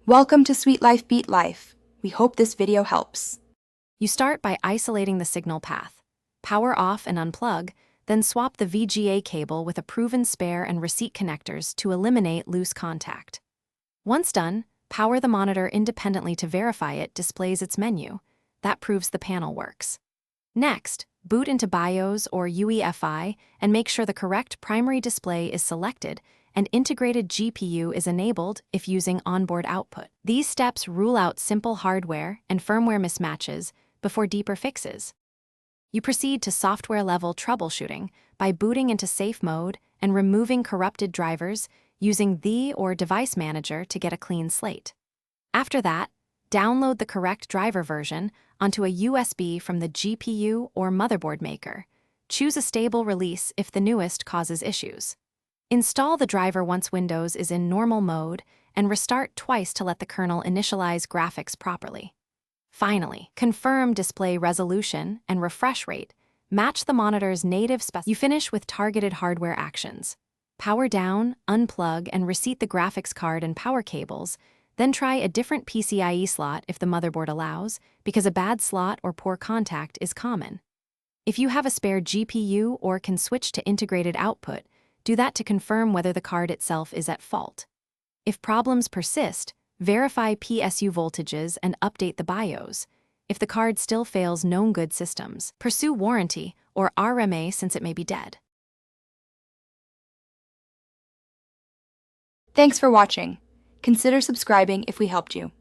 Welcome to Sweet Life Beat Life. We hope this video helps. You start by isolating the signal path. Power off and unplug, then swap the VGA cable with a proven spare and receipt connectors to eliminate loose contact. Once done, power the monitor independently to verify it displays its menu. That proves the panel works. Next, boot into BIOS or UEFI and make sure the correct primary display is selected and integrated GPU is enabled if using onboard output. These steps rule out simple hardware and firmware mismatches before deeper fixes. You proceed to software-level troubleshooting by booting into safe mode and removing corrupted drivers using the or device manager to get a clean slate. After that, download the correct driver version onto a USB from the GPU or motherboard maker. Choose a stable release if the newest causes issues. Install the driver once Windows is in normal mode and restart twice to let the kernel initialize graphics properly. Finally, confirm display resolution and refresh rate. Match the monitor's native You finish with targeted hardware actions. Power down, unplug, and reseat the graphics card and power cables, then try a different PCIe slot if the motherboard allows, because a bad slot or poor contact is common. If you have a spare GPU or can switch to integrated output, do that to confirm whether the card itself is at fault. If problems persist, verify PSU voltages and update the BIOS. If the card still fails known good systems, pursue warranty or RMA since it may be dead. Thanks for watching. Consider subscribing if we helped you.